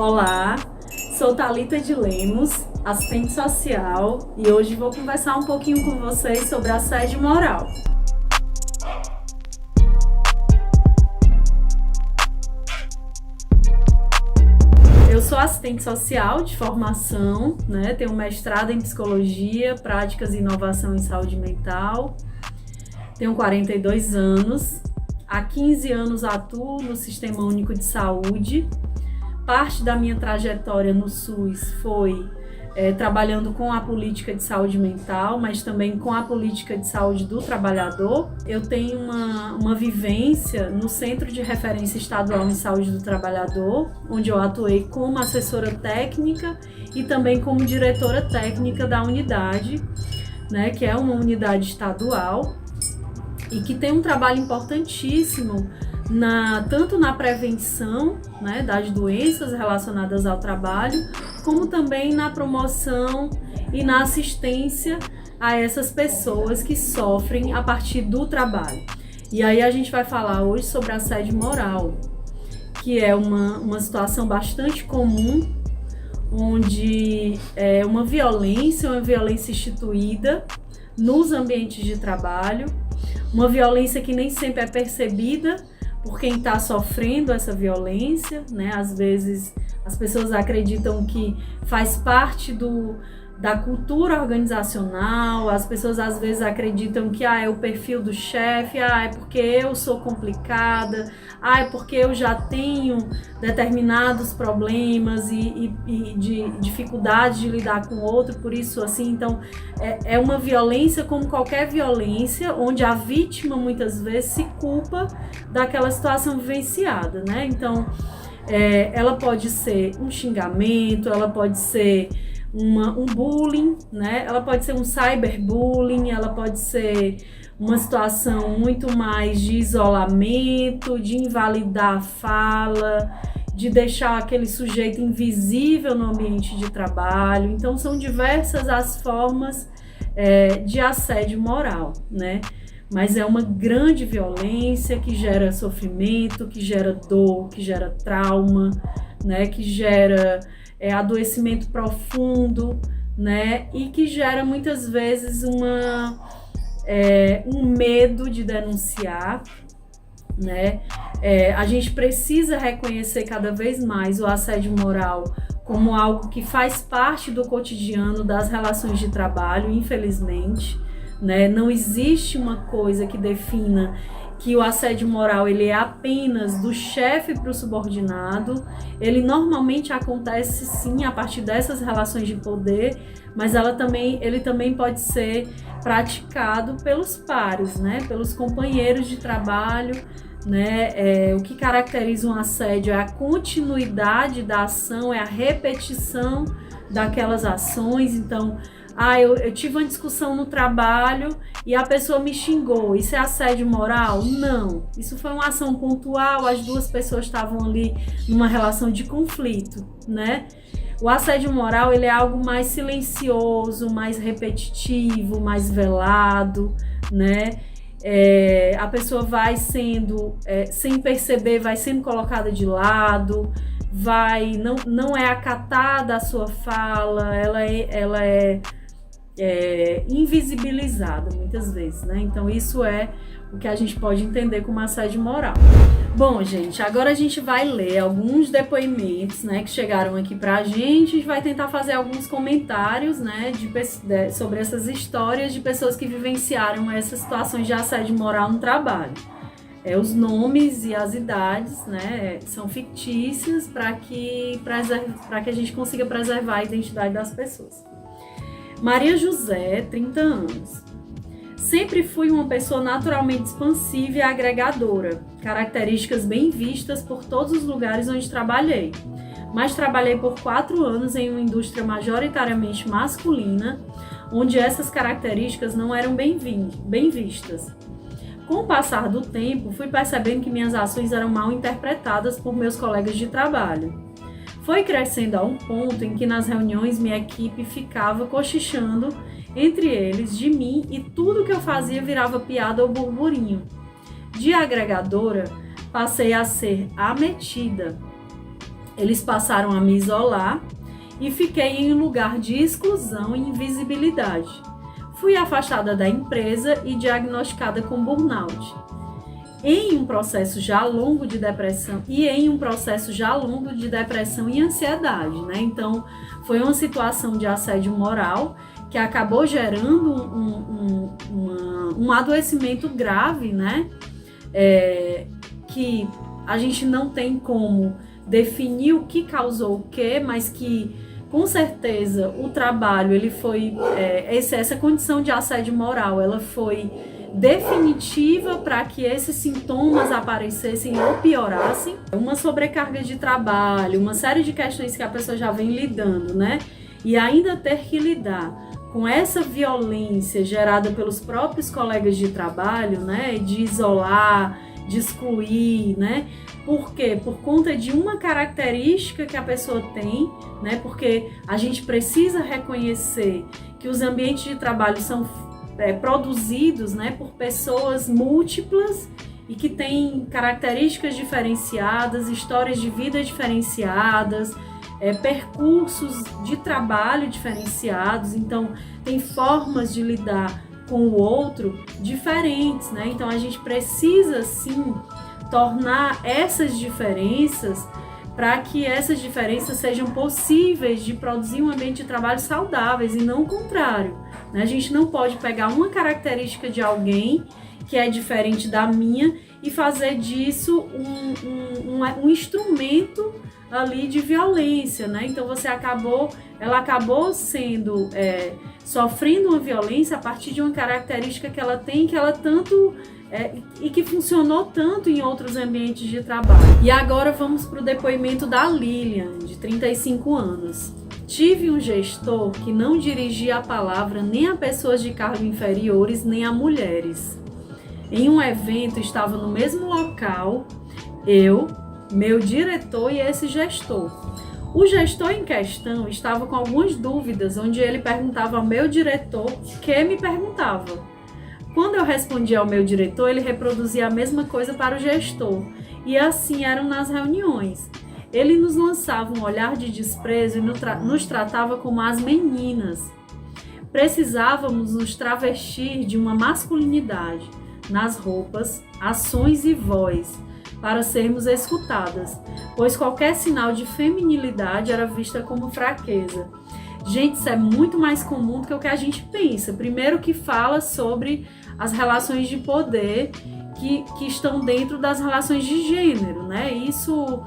Olá, sou Thalita de Lemos, assistente social, e hoje vou conversar um pouquinho com vocês sobre assédio moral. Eu sou assistente social de formação, tenho mestrado em psicologia, práticas e inovação em saúde mental, tenho 42 anos, há 15 anos atuo no Sistema Único de Saúde. Parte da minha trajetória no SUS foi trabalhando com a política de saúde mental, mas também com a política de saúde do trabalhador. Eu tenho uma vivência no Centro de Referência Estadual em Saúde do Trabalhador, onde eu atuei como assessora técnica e também como diretora técnica da unidade, que é uma unidade estadual e que tem um trabalho importantíssimo tanto na prevenção das doenças relacionadas ao trabalho, como também na promoção e na assistência a essas pessoas que sofrem a partir do trabalho. E aí a gente vai falar hoje sobre assédio moral, que é uma situação bastante comum, onde é uma violência instituída nos ambientes de trabalho, uma violência que nem sempre é percebida por quem está sofrendo essa violência, Às vezes as pessoas acreditam que faz parte da cultura organizacional, as pessoas às vezes acreditam que é o perfil do chefe, é porque eu sou complicada, é porque eu já tenho determinados problemas e de dificuldade de lidar com o outro, por isso assim, então é uma violência como qualquer violência, onde a vítima muitas vezes se culpa daquela situação vivenciada, Então, ela pode ser um xingamento, ela pode ser um bullying, Ela pode ser um cyberbullying, ela pode ser uma situação muito mais de isolamento, de invalidar a fala, de deixar aquele sujeito invisível no ambiente de trabalho. Então, são diversas as formas de assédio moral, Mas é uma grande violência que gera sofrimento, que gera dor, que gera trauma, que gera adoecimento profundo, E que gera muitas vezes um medo de denunciar, A gente precisa reconhecer cada vez mais o assédio moral como algo que faz parte do cotidiano das relações de trabalho, infelizmente. Não existe uma coisa que defina que o assédio moral ele é apenas do chefe para o subordinado. Ele normalmente acontece sim a partir dessas relações de poder, mas ele também pode ser praticado pelos pares, pelos companheiros de trabalho. O que caracteriza um assédio é a continuidade da ação, é a repetição daquelas ações. Então, eu tive uma discussão no trabalho e a pessoa me xingou. Isso é assédio moral? Não. Isso foi uma ação pontual, as duas pessoas estavam ali numa relação de conflito, O assédio moral, ele é algo mais silencioso, mais repetitivo, mais velado, A pessoa vai sendo, sem perceber, vai sendo colocada de lado, não é acatada a sua fala, ela é invisibilizada muitas vezes, Então isso é o que a gente pode entender como assédio moral. Bom, gente, agora a gente vai ler alguns depoimentos, que chegaram aqui pra gente e vai tentar fazer alguns comentários, sobre essas histórias de pessoas que vivenciaram essas situações de assédio moral no trabalho. Os nomes e as idades, são fictícios para que a gente consiga preservar a identidade das pessoas. Maria José, 30 anos. Sempre fui uma pessoa naturalmente expansiva e agregadora, características bem vistas por todos os lugares onde trabalhei. Mas trabalhei por 4 anos em uma indústria majoritariamente masculina, onde essas características não eram bem vistas. Com o passar do tempo, fui percebendo que minhas ações eram mal interpretadas por meus colegas de trabalho. Foi crescendo a um ponto em que nas reuniões minha equipe ficava cochichando entre eles de mim e tudo que eu fazia virava piada ou burburinho. De agregadora, passei a ser a metida. Eles passaram a me isolar e fiquei em um lugar de exclusão e invisibilidade. Fui afastada da empresa e diagnosticada com burnout. Em um processo já longo de depressão e ansiedade, né? Então, foi uma situação de assédio moral que acabou gerando um adoecimento grave, né? Que a gente não tem como definir o que causou o quê, mas que com certeza o trabalho, ele foi, essa condição de assédio moral, ela foi definitiva para que esses sintomas aparecessem ou piorassem. Uma sobrecarga de trabalho, uma série de questões que a pessoa já vem lidando, né? E ainda ter que lidar com essa violência gerada pelos próprios colegas de trabalho, né? De isolar, de excluir, né? Por quê? Por conta de uma característica que a pessoa tem, né? Porque a gente precisa reconhecer que os ambientes de trabalho são produzidos, né, por pessoas múltiplas e que têm características diferenciadas, histórias de vida diferenciadas, percursos de trabalho diferenciados. Então, tem formas de lidar com o outro diferentes, né? Então, a gente precisa, sim, tornar essas diferenças para que essas diferenças sejam possíveis de produzir um ambiente de trabalho saudáveis e não o contrário, né? A gente não pode pegar uma característica de alguém que é diferente da minha e fazer disso um instrumento ali de violência, né? Então ela acabou sendo, sofrendo uma violência a partir de uma característica que ela tem, que ela tanto e que funcionou tanto em outros ambientes de trabalho. E agora vamos para o depoimento da Lilian, de 35 anos. Tive um gestor que não dirigia a palavra nem a pessoas de cargo inferiores, nem a mulheres. Em um evento, estava no mesmo local, eu, meu diretor e esse gestor. O gestor em questão estava com algumas dúvidas, onde ele perguntava ao meu diretor que me perguntava. Quando eu respondia ao meu diretor, ele reproduzia a mesma coisa para o gestor. E assim eram nas reuniões. Ele nos lançava um olhar de desprezo e nos tratava como as meninas. Precisávamos nos travestir de uma masculinidade nas roupas, ações e voz, para sermos escutadas, pois qualquer sinal de feminilidade era vista como fraqueza. Gente, isso é muito mais comum do que o que a gente pensa. Primeiro que fala sobre as relações de poder que estão dentro das relações de gênero, né? Isso,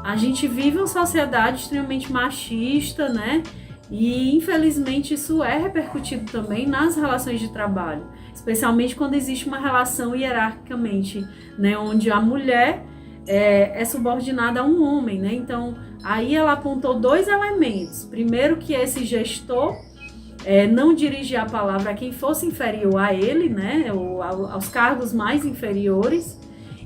a gente vive uma sociedade extremamente machista, né? E infelizmente isso é repercutido também nas relações de trabalho, especialmente quando existe uma relação hierarquicamente, né? Onde a mulher é subordinada a um homem, né? Então, aí ela apontou dois elementos. Primeiro, que esse gestor não dirigia a palavra a quem fosse inferior a ele, né? Ou aos cargos mais inferiores,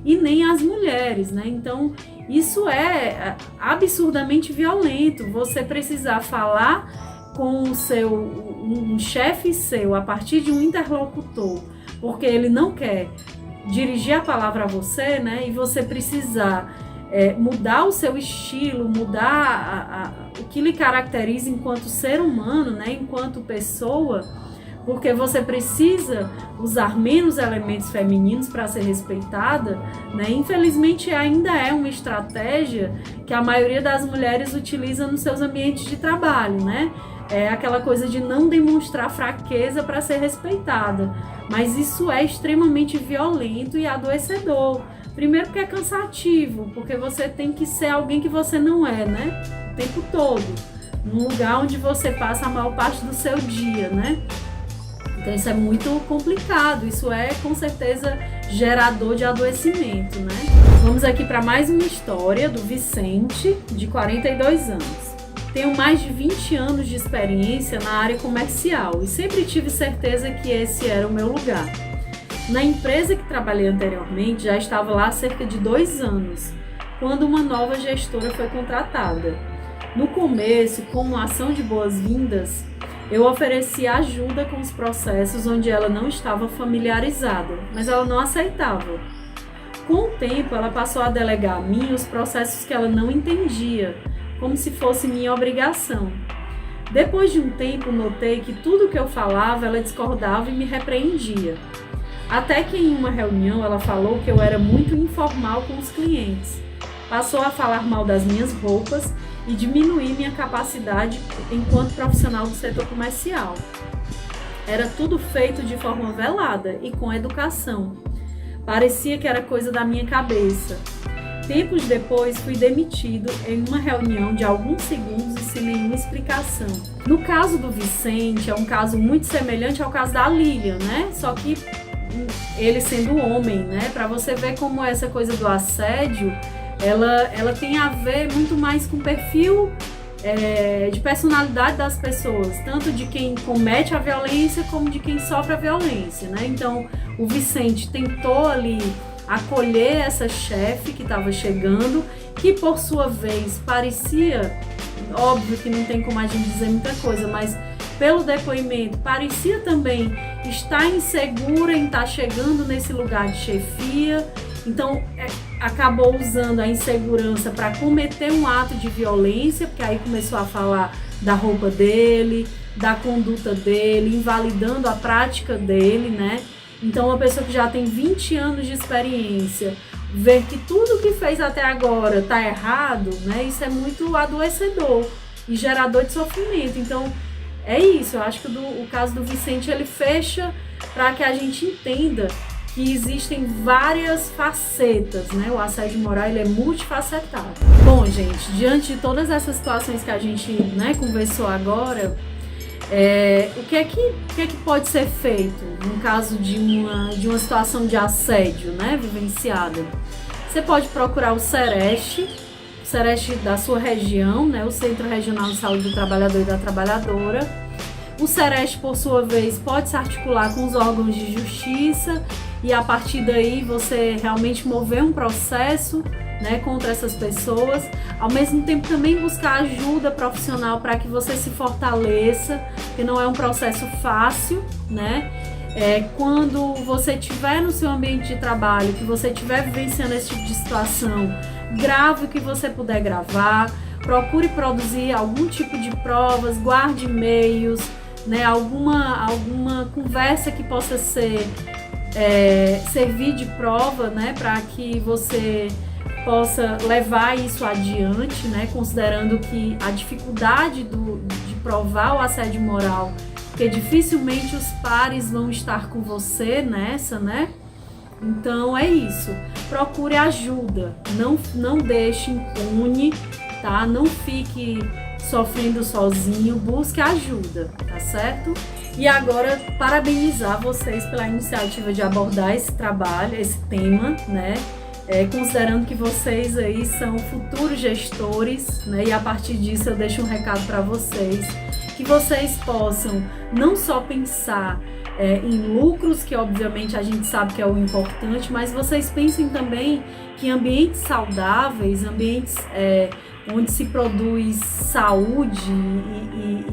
e nem às mulheres, né? Então, isso é absurdamente violento. Você precisar falar com um chefe seu a partir de um interlocutor, porque ele não quer dirigir a palavra a você, né? E você precisar mudar o seu estilo, mudar o que lhe caracteriza enquanto ser humano, né? Enquanto pessoa, porque você precisa usar menos elementos femininos para ser respeitada, né? Infelizmente ainda é uma estratégia que a maioria das mulheres utiliza nos seus ambientes de trabalho, né? É aquela coisa de não demonstrar fraqueza para ser respeitada. Mas isso é extremamente violento e adoecedor. Primeiro porque é cansativo, porque você tem que ser alguém que você não é, né? O tempo todo. Num lugar onde você passa a maior parte do seu dia, né? Então isso é muito complicado. Isso é, com certeza, gerador de adoecimento, né? Vamos aqui para mais uma história do Vicente, de 42 anos. Tenho mais de 20 anos de experiência na área comercial e sempre tive certeza que esse era o meu lugar. Na empresa que trabalhei anteriormente, já estava lá há cerca de 2 anos, quando uma nova gestora foi contratada. No começo, como uma ação de boas-vindas, eu ofereci ajuda com os processos onde ela não estava familiarizada, mas ela não aceitava. Com o tempo, ela passou a delegar a mim os processos que ela não entendia, como se fosse minha obrigação. Depois de um tempo, notei que tudo que eu falava, ela discordava e me repreendia. Até que em uma reunião, ela falou que eu era muito informal com os clientes. Passou a falar mal das minhas roupas e diminuir minha capacidade enquanto profissional do setor comercial. Era tudo feito de forma velada e com educação. Parecia que era coisa da minha cabeça. Tempos depois, fui demitido em uma reunião de alguns segundos e sem nenhuma explicação. No caso do Vicente, é um caso muito semelhante ao caso da Lilian, né? Só que ele sendo homem, né? Para você ver como essa coisa do assédio, ela tem a ver muito mais com o perfil de personalidade das pessoas, tanto de quem comete a violência como de quem sofre a violência, né? Então, o Vicente tentou ali acolher essa chefe que estava chegando, que por sua vez parecia, óbvio que não tem como a gente dizer muita coisa, mas pelo depoimento parecia também estar insegura em estar chegando nesse lugar de chefia. Então, acabou usando a insegurança para cometer um ato de violência, porque aí começou a falar da roupa dele, da conduta dele, invalidando a prática dele, né? Então, uma pessoa que já tem 20 anos de experiência, ver que tudo que fez até agora está errado, né? Isso é muito adoecedor e gerador de sofrimento. Então, é isso. Eu acho que o caso do Vicente, ele fecha para que a gente entenda que existem várias facetas, né? O assédio moral, ele é multifacetado. Bom, gente, diante de todas essas situações que a gente, né, conversou agora, o que é que pode ser feito no caso de uma situação de assédio, né, vivenciada? Você pode procurar o Sereste da sua região, né, o Centro Regional de Saúde do Trabalhador e da Trabalhadora. O Sereste, por sua vez, pode se articular com os órgãos de justiça e a partir daí você realmente mover um processo, né, contra essas pessoas, ao mesmo tempo também buscar ajuda profissional para que você se fortaleça, porque não é um processo fácil, né? Quando você estiver no seu ambiente de trabalho, que você estiver vivenciando esse tipo de situação, grave o que você puder gravar, procure produzir algum tipo de provas, guarde e-mails, né, alguma conversa que possa servir de prova, né, para que você possa levar isso adiante, né, considerando que a dificuldade de provar o assédio moral, porque dificilmente os pares vão estar com você nessa, né? Então é isso. Procure ajuda, não deixe impune, tá? Não fique sofrendo sozinho, busque ajuda, tá certo? E agora, parabenizar vocês pela iniciativa de abordar esse trabalho, esse tema, né? Considerando que vocês aí são futuros gestores, né? E a partir disso eu deixo um recado para vocês, que vocês possam não só pensar em lucros, que obviamente a gente sabe que é o importante, mas vocês pensem também que ambientes saudáveis, ambientes onde se produz saúde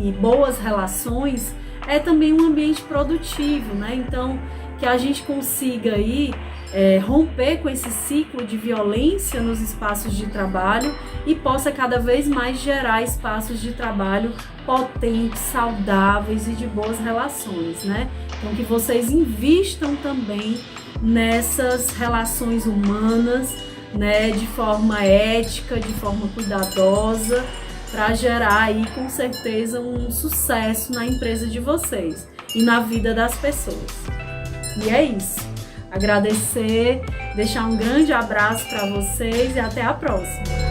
e boas relações, é também um ambiente produtivo, né? Então, que a gente consiga aí romper com esse ciclo de violência nos espaços de trabalho e possa cada vez mais gerar espaços de trabalho potentes, saudáveis e de boas relações, né? Então, que vocês invistam também nessas relações humanas, né, de forma ética, de forma cuidadosa, para gerar aí com certeza um sucesso na empresa de vocês e na vida das pessoas. E é isso. Agradecer, deixar um grande abraço para vocês e até a próxima.